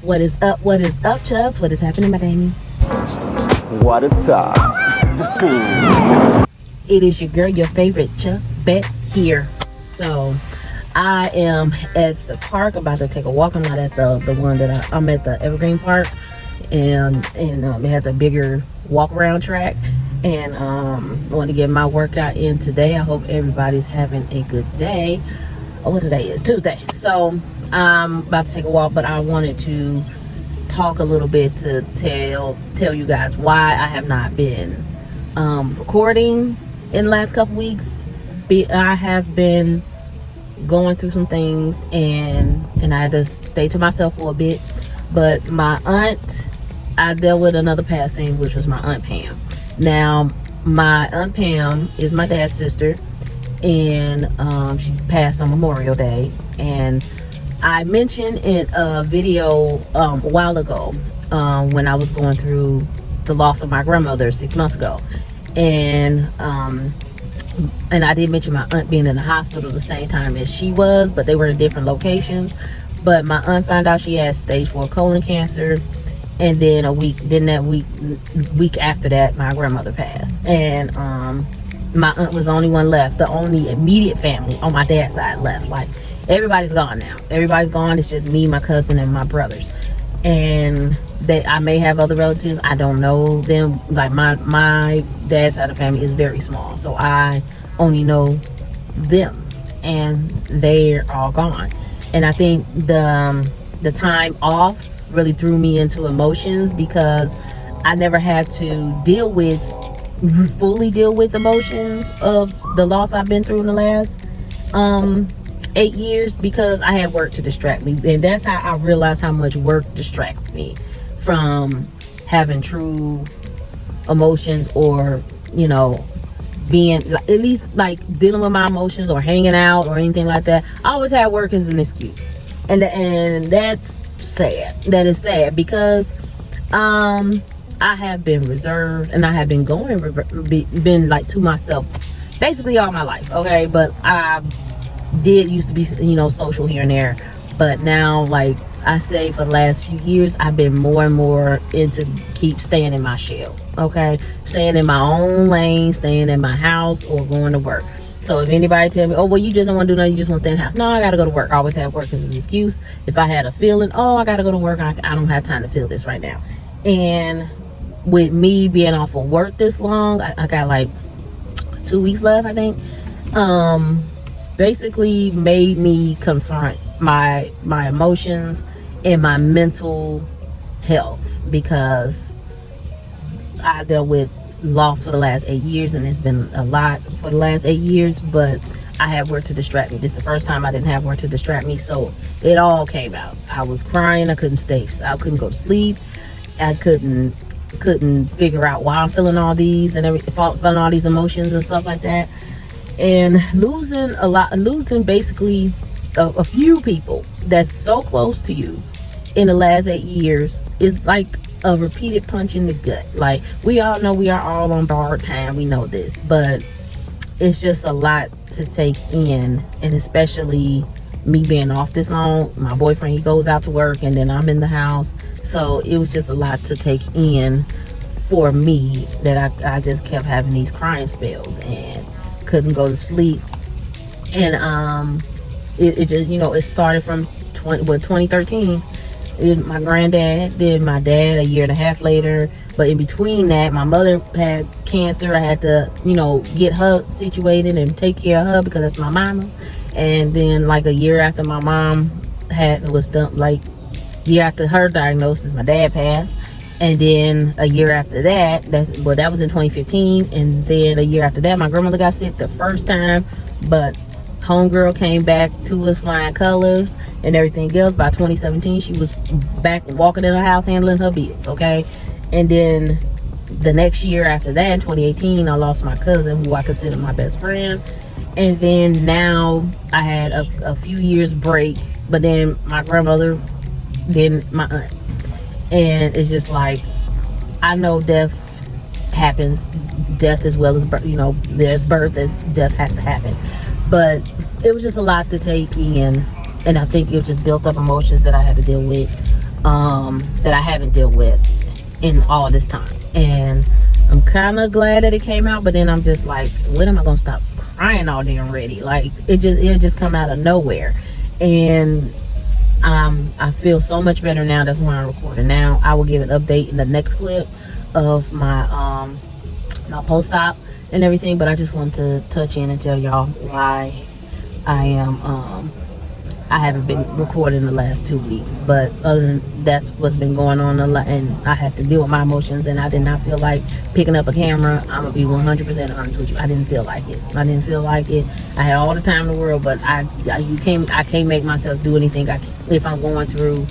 What is up? What is up, Chubbs? What is happening, my Damien? What it's up? It is your girl, your favorite Chubb Bet here. So I am at the park, about to take a walk. I'm not at the one that I'm at the Evergreen Park, and it has a bigger walk around track. And I want to get my workout in today. I hope everybody's having a good day. Oh, what today is? Tuesday. So I'm about to take a walk, but I wanted to talk a little bit to tell you guys why I have not been recording in the last couple weeks. I have been going through some things, and I had to stay to myself for a bit. But my aunt, I dealt with another passing, which was my Aunt Pam. Now, my Aunt Pam is my dad's sister, and she passed on Memorial Day. And I mentioned in a video a while ago when I was going through the loss of my grandmother 6 months ago, and I did mention my aunt being in the hospital the same time as she was, but they were in different locations. But my aunt found out she had stage 4 colon cancer, and then that week after that, my grandmother passed. And my aunt was the only one left, the only immediate family on my dad's side left. Like, everybody's gone now. Everybody's gone. It's just me, my cousin, and my brothers. And I may have other relatives. I don't know them. Like, my dad's side of the family is very small, so I only know them, and they're all gone. And I think the time off really threw me into emotions, because I never had to fully deal with emotions of the loss I've been through in the last 8 years, because I had work to distract me. And that's how I realized how much work distracts me from having true emotions, or being, at least, like, dealing with my emotions or hanging out or anything like that. I always had work as an excuse, and that's sad. That is sad, because I have been reserved, and I have been been like to myself basically all my life, okay? But I did used to be social here and there, but now, like I say, for the last few years, I've been more and more into staying in my shell, okay? Staying in my own lane, staying in my house, or going to work. So if anybody tell me, oh, well, you just don't want to do nothing, you just want to stay in the house. No, I got to go to work. I always have work as an excuse. If I had a feeling, oh, I got to go to work, I don't have time to feel this right now. And with me being off of work this long, I got like 2 weeks left, I think. Basically made me confront my emotions and my mental health, because I dealt with loss for the last 8 years, and it's been a lot for the last 8 years, but I had work to distract me. This is the first time I didn't have work to distract me, so it all came out. I was crying. I couldn't go to sleep. I couldn't figure out why I'm feeling all these and feeling all these emotions and stuff like that. And losing basically a few people that's so close to you in the last 8 years is like a repeated punch in the gut. Like, we all know we are all on borrowed time. We know this, but it's just a lot to take in. And especially me being off this long, my boyfriend, he goes out to work, and then I'm in the house. So it was just a lot to take in for me, that I just kept having these crying spells and couldn't go to sleep. And it just, it started from 2013. My granddad, then my dad a year and a half later. But in between that, my mother had cancer. I had to, get her situated and take care of her, because that's my mama. And then, like, a year after my mom was done, like, year after her diagnosis, my dad passed. And then a year after that, that was in 2015. And then a year after that, my grandmother got sick the first time, but homegirl came back to us flying colors and everything else. By 2017, she was back walking in her house, handling her business, okay? And then the next year after that, in 2018, I lost my cousin, who I consider my best friend. And then now I had a few years break, but then my grandmother, then my aunt. And it's just like, I know death happens, death as well as birth, there's birth, as death has to happen. But it was just a lot to take in, and I think it was just built up emotions that I had to deal with. that I haven't dealt with in all this time. And I'm kind of glad that it came out, but then I'm just like, when am I gonna stop crying all day already? Like it just come out of nowhere. And I feel so much better now. That's why I'm recording now. I will give an update in the next clip of my post-op and everything, but I just want to touch in and tell y'all why I haven't been recording the last 2 weeks. But other than that's what's been going on a lot, and I had to deal with my emotions, and I did not feel like picking up a camera. I'm gonna be 100% honest with you. I didn't feel like it. I had all the time in the world, but I can't make myself do anything. If I'm going through,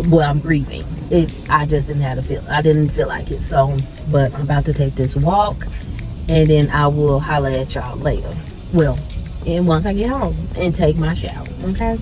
well, I'm grieving. I just didn't have to feel. I didn't feel like it. So, but I'm about to take this walk, and then I will holler at y'all later. Well, and once I get home and take my shower, okay?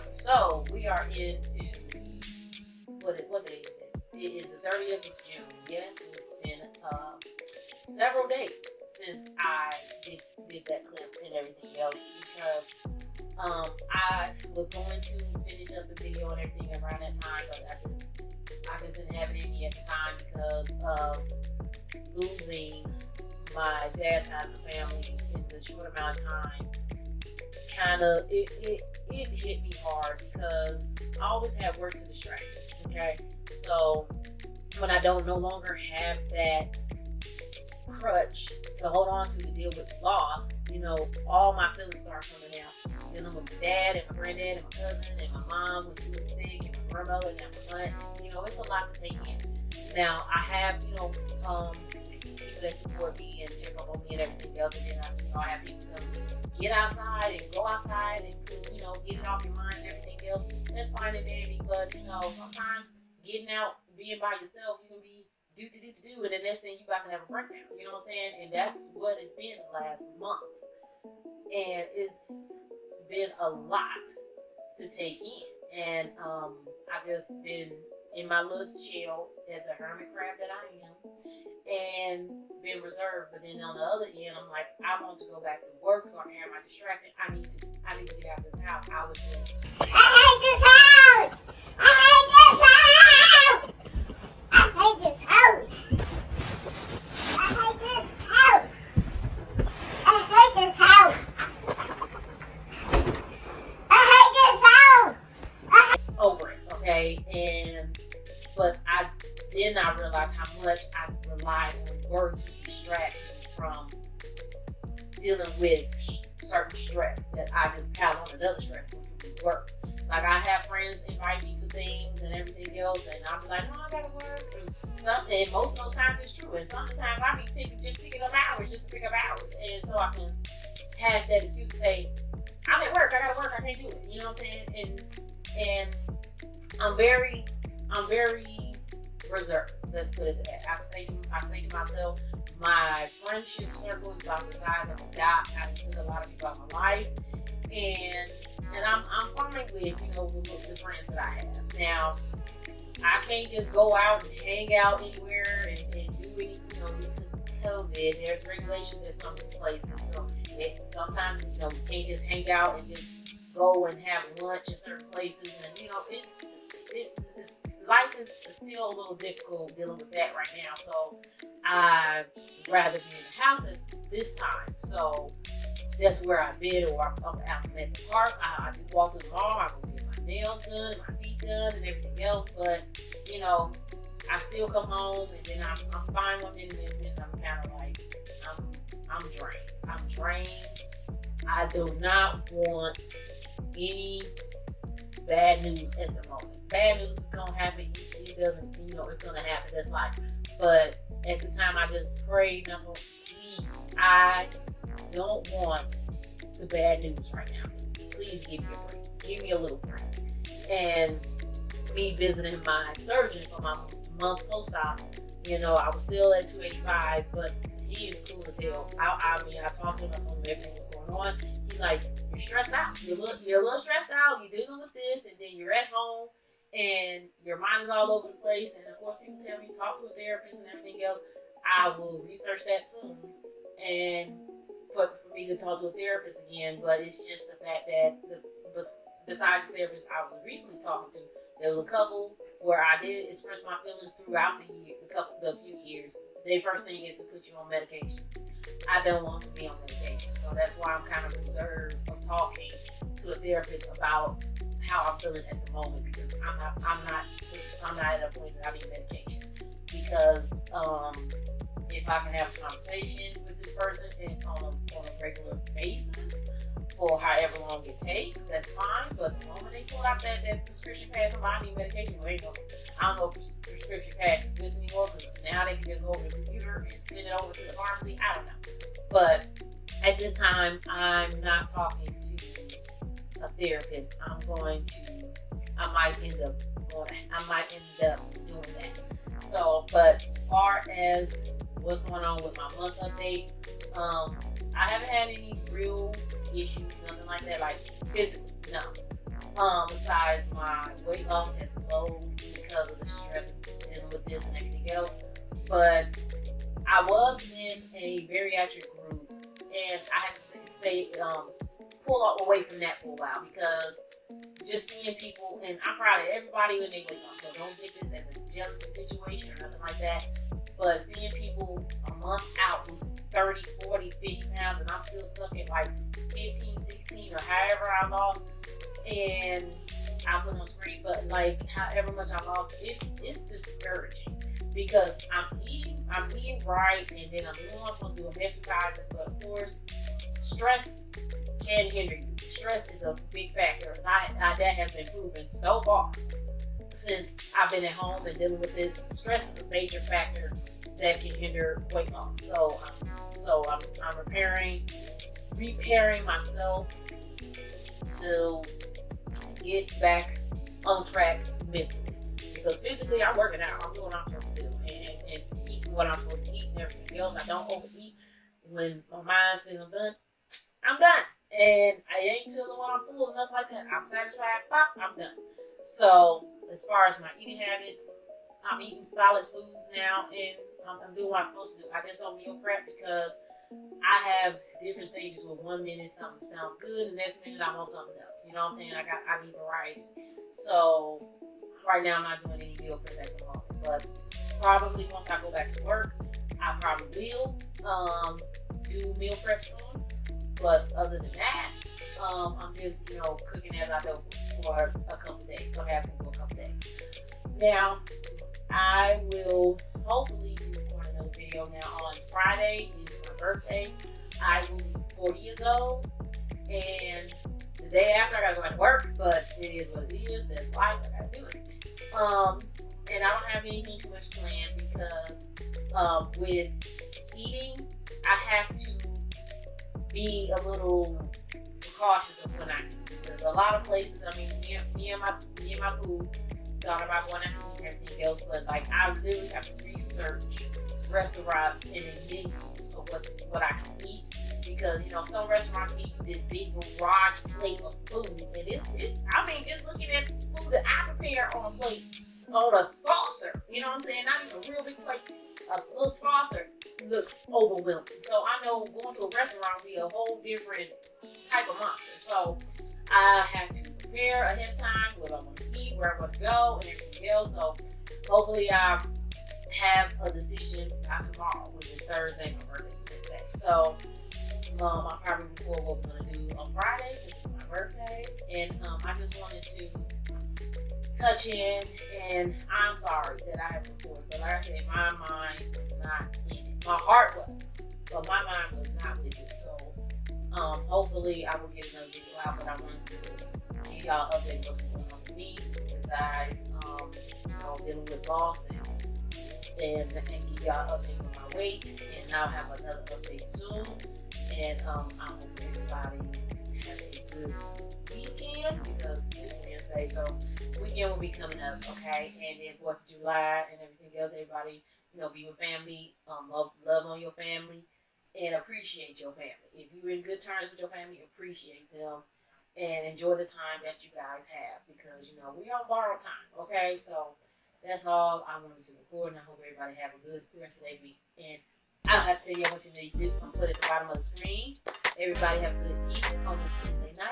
So we are into what day is it? It is the 30th of June. Yes, it's been several days since I did that clip and everything else, because I was going to finish up the video and everything around that time, but I just didn't have it in me at the time because of losing my dad's side of the family in the short amount of time. It hit me hard because I always have work to distract me, okay? So when I don't no longer have that crutch to hold on to deal with loss, all my feelings start coming out. Dealing with my dad and my granddad and my cousin and my mom when she was sick and my grandmother and my aunt. It's a lot to take in. Now I have, people that support me and check up on me and everything else, and then I have people tell me, get outside and go outside and get it off your mind and everything else. That's fine and dandy, but sometimes getting out, being by yourself, you can be do, and the next thing you about to have a breakdown. You know what I'm saying? And that's what it's been the last month, and it's been a lot to take in. And I just been in my little shell as the hermit crab that I am, and been reserved. But then on the other end, I'm like, I want to go back to work, so am I distracted? I need to get out of this house. I hate this house. I hate this house. I hate this house. I hate this house. I hate this house. I hate this house. Over it, okay? But I realized how much I relied on work to distract me from dealing with certain stress that I just pile on another stress, which would be work. Like, I have friends invite me to things and everything else, and I'll be like, no, I gotta work. And most of those times it's true. And sometimes I be picking up hours just to pick up hours. And so I can have that excuse to say, I'm at work, I gotta work, I can't do it. You know what I'm saying? And I'm very reserved. Let's put it that. I say to myself, my friendship circle is about the size of a dot. I took a lot of people out of my life, and I'm fine with the friends that I have. Now, I can't just go out and hang out anywhere and do anything. Due to COVID, there's regulations at some places, so sometimes you can't just hang out and just go and have lunch at certain places, and it's life is still a little difficult dealing with that right now. So I'd rather be in the house at this time. So that's where I've been, or I'm at the park. I walk to the mall. I go get my nails done, and my feet done, and everything else. But I still come home, and then I'm fine 1 minute, and then I'm kind of like I'm drained. I'm drained. I do not want any bad news at the moment. Bad news is gonna happen. It doesn't, it's gonna happen. That's life. But at the time, I just prayed, and I told, please, I don't want the bad news right now. Please give me a break. Give me a little break. and me visiting my surgeon for my month post-op, you know, I was still at 285, but he is cool as hell. I mean, I talked to him, I told him everything was going on. He's like, you're stressed out. You're a little stressed out. You're dealing with this, and then you're at home, and your mind is all over the place. And of course, people tell me talk to a therapist and everything else. I will research that soon, and for me to talk to a therapist again. But it's just the fact that besides the therapist I was recently talking to, there was a couple where I did express my feelings throughout the few years. The first thing is to put you on medication. I don't want to be on medication, so that's why I'm kind of reserved of talking to a therapist about how I'm feeling at the moment, because I'm not at a point that I need medication. Because if I can have a conversation with this person on a regular basis for however long it takes, that's fine. But the moment they pull out that prescription pad, I need medication. Well, I don't know if prescription pads exist anymore, because now they can just go over the computer and send it over to the pharmacy. I don't know. But at this time, I'm not talking to a therapist. I might end up doing that. So, but as far as what's going on with my month update, I haven't had any real issues, nothing like that, like physically, no. Besides my weight loss has slowed because of the stress dealing with this and everything else. But I was in a bariatric group, and I had to pull away from that for a while, because just seeing people, and I'm proud of everybody when they weight loss, so don't get this as a jealousy situation or nothing like that. But seeing people a month out lose 30, 40, 50 pounds, and I'm still stuck at like 15, 16, or however I lost, and I put on screen, but like however much I lost, it's discouraging, because I'm eating right, and then I'm doing what I'm supposed to do, I'm exercising, but of course, stress can hinder you. Stress is a big factor. That has been proven so far since I've been at home and dealing with this. Stress is a major factor that can hinder weight loss. So I'm repairing myself to get back on track mentally. Because physically, I'm working out. I'm doing what I'm supposed to do, and eating what I'm supposed to eat and everything else. I don't overeat. When my mind says I'm done, I'm done. And I ain't telling when I'm full or nothing like that. I'm satisfied, pop, I'm done. So as far as my eating habits, I'm eating solid foods now, and I'm doing what I'm supposed to do. I just don't meal prep, because I have different stages where 1 minute something sounds good, and the next minute I'm on something else. You know what I'm saying? I need variety. So right now I'm not doing any meal prep at the moment. But probably once I go back to work, I probably will do meal prep soon. But other than that, I'm just, cooking as I go for a couple days. So I have food for a couple days. Now, I will hopefully be recording another video. Now, on Friday is my birthday. I will be 40 years old. And the day after, I gotta go back to work. But it is what it is. That's life. I gotta do it. And I don't have anything too much planned, because with eating, I have to be a little cautious of when I eat. There's a lot of places. I mean, me and my boo thought about going out to eat and everything else, but like I really have to research restaurants and menus of what I can eat, because some restaurants give you this big barrage plate of food, and I mean, just looking at food that I prepare on a plate, on a saucer, you know what I'm saying? Not even a real big plate, a little saucer looks overwhelming. So I know going to a restaurant will be a whole different type of monster. So I have to prepare ahead of time what I want to eat, where I want to go, and everything else. So hopefully I have a decision by tomorrow, which is Thursday. My birthday's the next day. So I'll probably record what we're going to do on Friday, since it's my birthday. And I just wanted to touch in, and I'm sorry that I haven't recorded, but like I said, my mind was not in it. My heart was, but my mind was not with it. So hopefully I will get another video out, but I wanted to give y'all an update what's going on with me, besides dealing with loss, and give y'all an update on my weight, and I'll have another update soon. And I hope everybody has a good weekend, because it's Wednesday, so weekend will be coming up, okay? And then 4th of July and everything else, everybody, be with family, love on your family, and appreciate your family. If you're in good terms with your family, appreciate them and enjoy the time that you guys have because, we on borrowed time, okay? So that's all I wanted to record, and I hope everybody have a good rest of their week. And I don't have to tell you what you need to do. I'm put it at the bottom of the screen. Everybody have a good evening on this Wednesday night.